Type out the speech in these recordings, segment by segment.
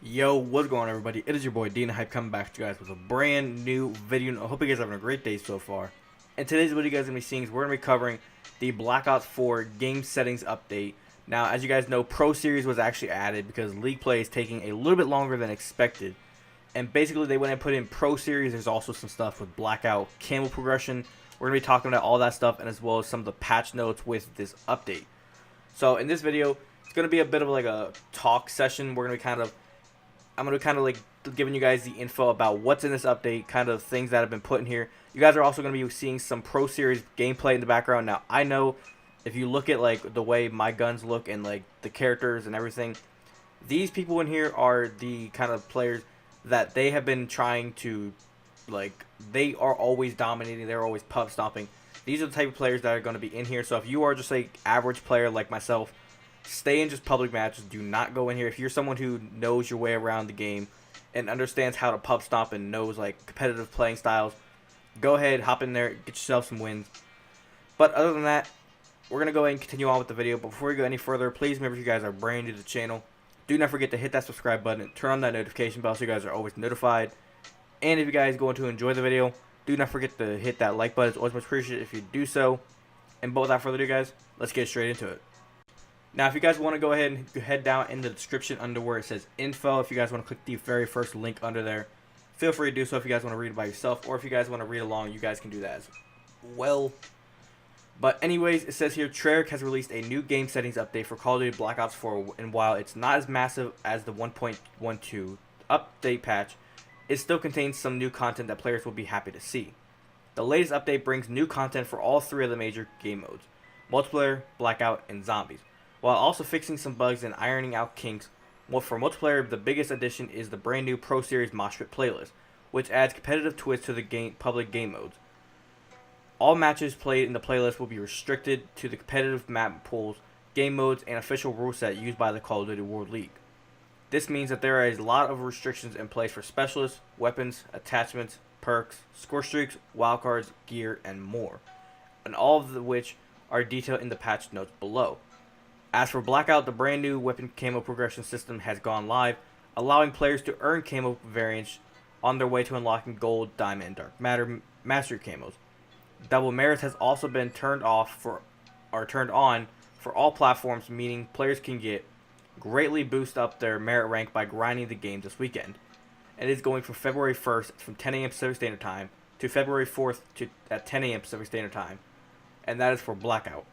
Yo, what's going on, everybody? It is your boy Dina Hype coming back to you guys with a brand new video. I hope you guys are having a great day so far. And today's video you guys are going to be seeing is we're going to be covering the Black Ops 4 game settings update. Now, as you guys know, Pro Series was actually added because League play is taking a little bit longer than expected. And basically, they went and put in Pro Series. There's also some stuff with Blackout camo progression. We're going to be talking about all that stuff and as well as some of the patch notes with this update. So, in this video, it's going to be a bit of like a talk session. I'm going to kind of like giving you guys the info about what's in this update, kind of things that have been put in here. You guys are also going to be seeing some Pro Series gameplay in the background. Now, I know if you look at like the way my guns look and like the characters and everything, these people in here are the kind of players that they have been trying to, like, they are always dominating. They're always pub stomping. These are the type of players that are going to be in here. So if you are just like average player like myself, stay in just public matches. Do not go in here. If you're someone who knows your way around the game and understands how to pub stomp and knows like competitive playing styles, go ahead, hop in there, get yourself some wins. But other than that, we're going to go ahead and continue on with the video. But before we go any further, please remember, if you guys are brand new to the channel, do not forget to hit that subscribe button and turn on that notification bell so you guys are always notified. And if you guys going to enjoy the video, do not forget to hit that like button. It's always much appreciated if you do so. And but without further ado, guys, let's get straight into it. Now, if you guys want to go ahead and head down in the description under where it says info, if you guys want to click the very first link under there, feel free to do so. If you guys want to read it by yourself, or if you guys want to read along, you guys can do that as well. But anyways, it says here, Treyarch has released a new game settings update for Call of Duty Black Ops 4, and while it's not as massive as the 1.12 update patch, it still contains some new content that players will be happy to see. The latest update brings new content for all three of the major game modes: multiplayer, blackout, and zombies, while also fixing some bugs and ironing out kinks. Well, for multiplayer, the biggest addition is the brand new Pro Series Mosh Pit playlist, which adds competitive twists to the public game modes. All matches played in the playlist will be restricted to the competitive map pools, game modes, and official rule set used by the Call of Duty World League. This means that there is a lot of restrictions in place for specialists, weapons, attachments, perks, score streaks, wildcards, gear, and more, and all of which are detailed in the patch notes below. As for Blackout, the brand new weapon camo progression system has gone live, allowing players to earn camo variants on their way to unlocking gold, diamond, and dark matter mastery camos. Double merits has also been turned on for all platforms, meaning players can greatly boost up their merit rank by grinding the game this weekend. It is going from February 1st from 10 a.m. Pacific Standard Time to February 4th at 10 a.m. Pacific Standard Time, and that is for Blackout.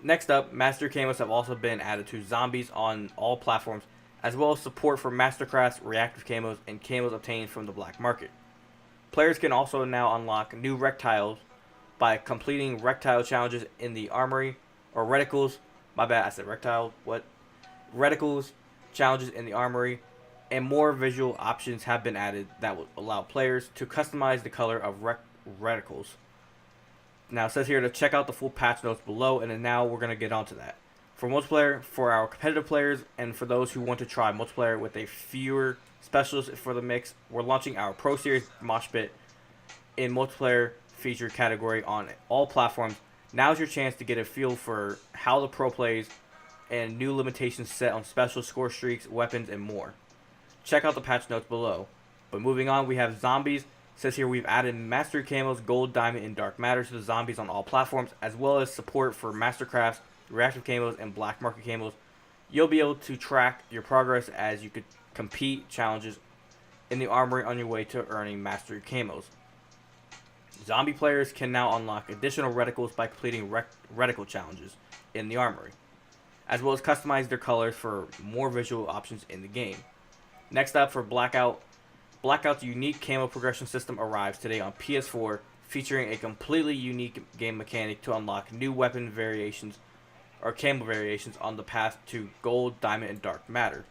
Next up, Master Camos have also been added to zombies on all platforms, as well as support for Mastercrafts, reactive camos, and camos obtained from the black market. Players can also now unlock new rectiles by completing rectile challenges in the armory, or reticles. My bad, I said rectile. What? Reticles challenges in the armory, and more visual options have been added that will allow players to customize the color of reticles. Now, it says here to check out the full patch notes below, and then now we're going to get onto that. For multiplayer, for our competitive players, and for those who want to try multiplayer with a fewer specialists for the mix, we're launching our Pro Series Mosh Pit in multiplayer feature category on all platforms. Now's your chance to get a feel for how the pro plays and new limitations set on special score streaks, weapons, and more. Check out the patch notes below. But moving on, we have zombies. Says here we've added mastery camos, gold, diamond, and dark matter to the zombies on all platforms, as well as support for mastercrafts, reactive camos, and black market camos. You'll be able to track your progress as you could compete challenges in the armory on your way to earning mastery camos. Zombie players can now unlock additional reticles by completing reticle challenges in the armory, as well as customize their colors for more visual options in the game. Next up, for Blackout, Blackout's unique camo progression system arrives today on PS4, featuring a completely unique game mechanic to unlock new weapon variations or camo variations on the path to gold, diamond, and dark matter.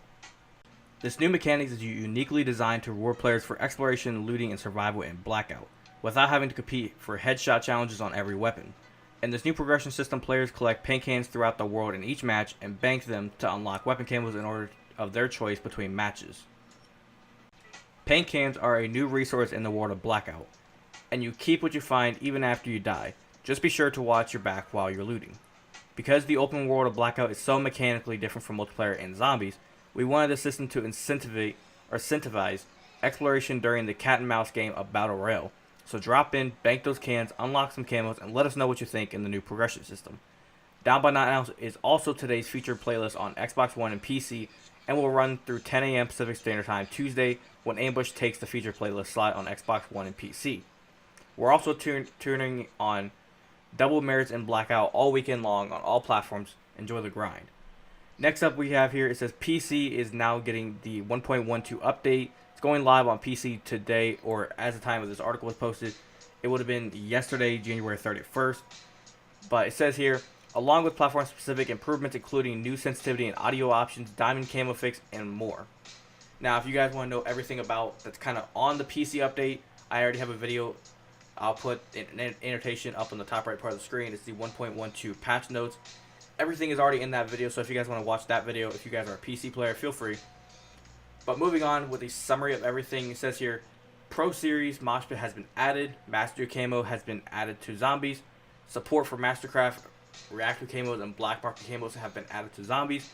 This new mechanic is uniquely designed to reward players for exploration, looting, and survival in Blackout, without having to compete for headshot challenges on every weapon. In this new progression system, players collect paint cans throughout the world in each match and bank them to unlock weapon camos in order of their choice between matches. Paint cans are a new resource in the world of Blackout, and you keep what you find even after you die. Just be sure to watch your back while you're looting. Because the open world of Blackout is so mechanically different from multiplayer and zombies, We wanted the system to incentivize exploration during the cat and mouse game of Battle Royale. So drop in, bank those cans, unlock some camos, and let us know what you think in the new progression system. Down by Now is also today's featured playlist on Xbox One and PC, and will run through 10 a.m. Pacific Standard Time Tuesday when Ambush takes the featured playlist slot on Xbox One and PC. We're also tuning on Double Merits and Blackout all weekend long on all platforms. Enjoy the grind. Next up we have here, it says PC is now getting the 1.12 update. It's going live on PC today, or as the time of this article was posted, it would have been yesterday, January 31st. But it says here, along with platform-specific improvements including new sensitivity and audio options, diamond camo fix, and more. Now, if you guys want to know everything about that's kind of on the PC update, I already have a video. I'll put an annotation up on the top right part of the screen. It's the 1.12 patch notes. Everything is already in that video, so if you guys want to watch that video, if you guys are a PC player, feel free. But moving on with a summary of everything, it says here, Pro Series Mosh Pit has been added, Master Camo has been added to zombies, support for Mastercraft Reactor Camos and Black Market Camos have been added to zombies,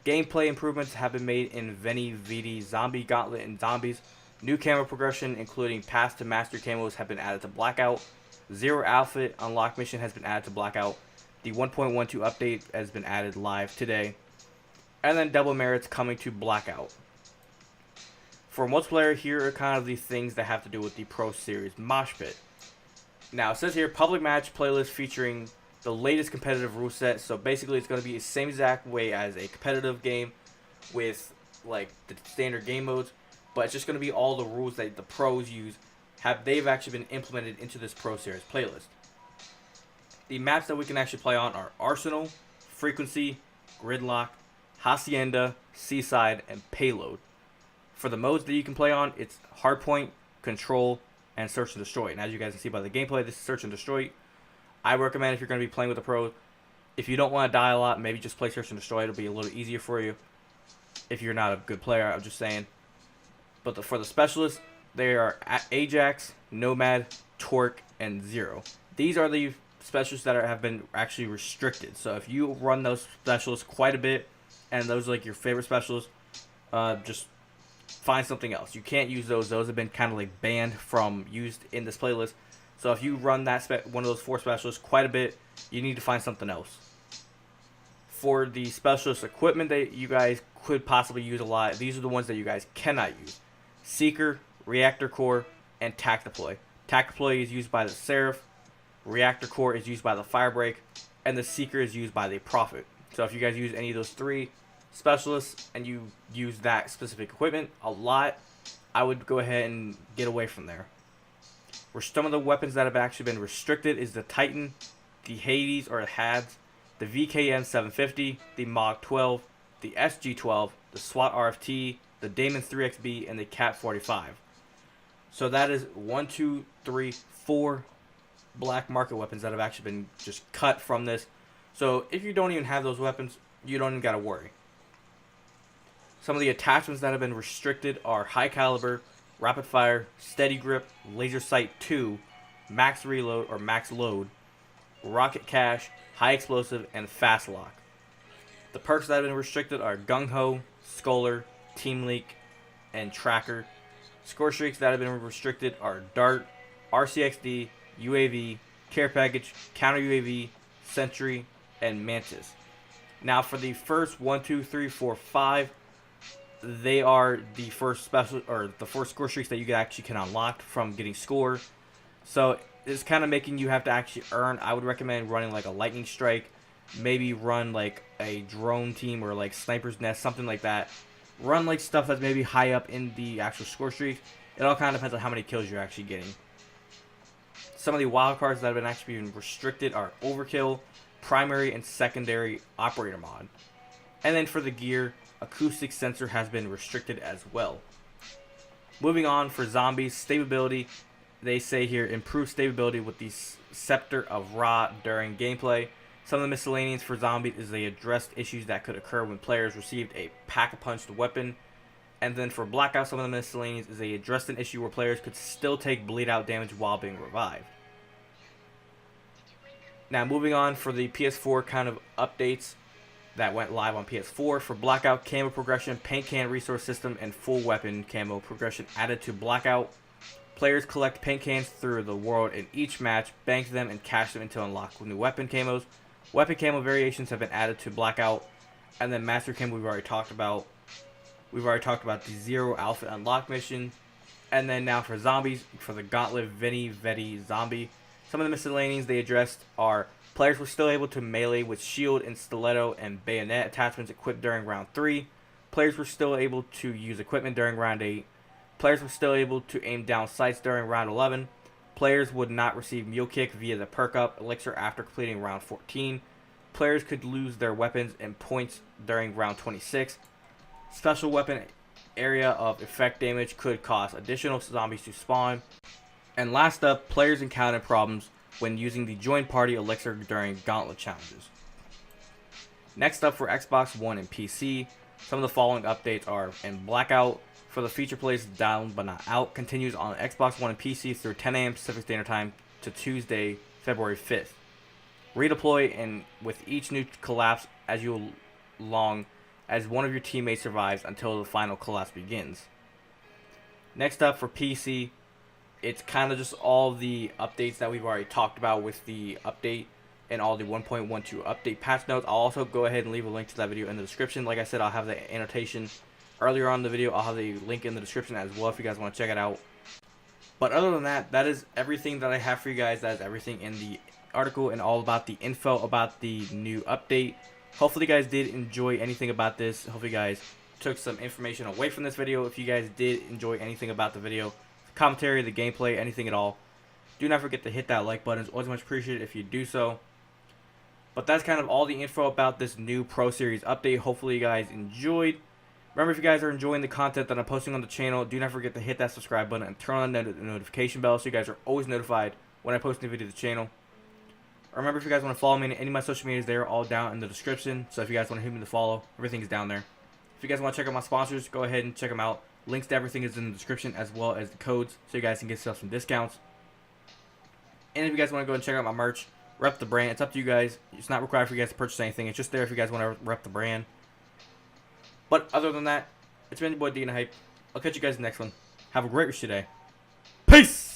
gameplay improvements have been made in Veni Vidi Zombie Gauntlet and Zombies, new camo progression including Pass to Master Camos have been added to Blackout, Zero Outfit Unlock Mission has been added to Blackout, the 1.12 update has been added live today, and then Double Merits coming to Blackout. For multiplayer, here are kind of the things that have to do with the Pro Series Mosh Pit. Now, it says here, public match playlist featuring the latest competitive rule set. So basically, it's going to be the same exact way as a competitive game with like the standard game modes, but it's just going to be all the rules that the pros use. They've actually been implemented into this Pro Series playlist. The maps that we can actually play on are Arsenal, Frequency, Gridlock, Hacienda, Seaside, and Payload. For the modes that you can play on, it's Hardpoint, Control, and Search and Destroy. And as you guys can see by the gameplay, this is Search and Destroy. I recommend if you're going to be playing with the pros, if you don't want to die a lot, maybe just play Search and Destroy. It'll be a little easier for you if you're not a good player, I'm just saying. But for the specialists, they are Ajax, Nomad, Torque, and Zero. These are the specialists that have been actually restricted. So if you run those specialists quite a bit, and those are like your favorite specialists, just find something else. You can't use those. Those have been kind of like banned from used in this playlist. So if you run that one of those 4 specialists quite a bit, you need to find something else. For the specialist equipment that you guys could possibly use a lot, these are the ones that you guys cannot use. Seeker, Reactor Core, and Tac Deploy. Tac Deploy is used by the Seraph, Reactor Core is used by the Firebreak, and the Seeker is used by the Prophet. So if you guys use any of those 3 specialists and you use that specific equipment a lot, I would go ahead and get away from there. Where some of the weapons that have actually been restricted is the Titan, the Hades or HADS, the VKM 750, the MOG 12, the SG 12, the SWAT RFT, the Damon 3XB, and the Cat 45. So that is 1, 2, 3, 4 black market weapons that have actually been just cut from this. So if you don't even have those weapons, you don't even gotta worry. Some of the attachments that have been restricted are High Caliber, Rapid Fire, Steady Grip, Laser Sight 2, Max Reload or Max Load, Rocket Cache, High Explosive, and Fast Lock. The perks that have been restricted are Gung Ho, Scholar, Team Leak, and Tracker. Score streaks that have been restricted are Dart, RCXD, UAV, Care Package, Counter UAV, Sentry, and Mantis. Now for the first 1, 2, 3, 4, 5, they are the first special or the first score streaks that you actually can unlock from getting score. So it's kind of making you have to actually earn. I would recommend running like a lightning strike, maybe run like a drone team or like sniper's nest, something like that. Run like stuff that's maybe high up in the actual score streak. It all kind of depends on how many kills you're actually getting. Some of the wild cards that have been actually been restricted are Overkill, Primary and Secondary Operator Mod. And then for the gear, Acoustic Sensor has been restricted as well. Moving on for zombies, stability. They say here, improve stability with the Scepter of Ra during gameplay. Some of the miscellaneous for zombies is they addressed issues that could occur when players received a pack-a-punched weapon. And then for Blackout, some of the miscellaneous is they addressed an issue where players could still take bleed-out damage while being revived. Now moving on for the PS4 kind of updates. that went live on PS4. For Blackout, camo progression, paint can resource system, and full weapon camo progression added to Blackout. Players collect paint cans through the world in each match, bank them, and cash them until unlock new weapon camos. Weapon camo variations have been added to Blackout. And then Master Camo we've already talked about. We've already talked about the Zero Outfit Unlock mission. And then now for zombies, for the Gauntlet Veni Vedi Zombie. Some of the miscellaneous they addressed are players were still able to melee with shield and stiletto and bayonet attachments equipped during round 3. Players were still able to use equipment during round 8. Players were still able to aim down sights during round 11. Players would not receive Mule Kick via the perk up elixir after completing round 14. Players could lose their weapons and points during round 26. Special weapon area of effect damage could cause additional zombies to spawn. And last up, players encountered problems when using the Join Party elixir during Gauntlet challenges. Next up for Xbox One and PC, some of the following updates are in Blackout. For the feature plays down but not out, continues on Xbox One and PC through 10 a.m. Pacific Standard Time to Tuesday, February 5th. Redeploy and with each new collapse as you long as one of your teammates survives until the final collapse begins. Next up for PC, it's kind of just all the updates that we've already talked about with the update and all the 1.12 update patch notes. I'll also go ahead and leave a link to that video in the description. Like I said, I'll have the annotation earlier on in the video. I'll have the link in the description as well if you guys want to check it out. But other than that, that is everything that I have for you guys. That is everything in the article and all about the info about the new update. Hopefully you guys did enjoy anything about this. Hopefully you guys took some information away from this video. If you guys did enjoy anything about the video, the commentary, the gameplay, anything at all, do not forget to hit that like button. It's always much appreciated if you do so. But that's kind of all the info about this new Pro Series update. Hopefully you guys enjoyed. Remember, if you guys are enjoying the content that I'm posting on the channel, do not forget to hit that subscribe button and turn on the notification bell so you guys are always notified when I post a new video to the channel. Remember, if you guys want to follow me on any of my social medias, they are all down in the description. So if you guys want to hit me to follow, everything is down there. If you guys want to check out my sponsors, go ahead and check them out. Links to everything is in the description as well as the codes so you guys can get yourself some discounts. And if you guys want to go and check out my merch, rep the brand. It's up to you guys. It's not required for you guys to purchase anything. It's just there if you guys want to rep the brand. But other than that, it's been your boy D and Hype. I'll catch you guys in the next one. Have a great rest of your day. Peace!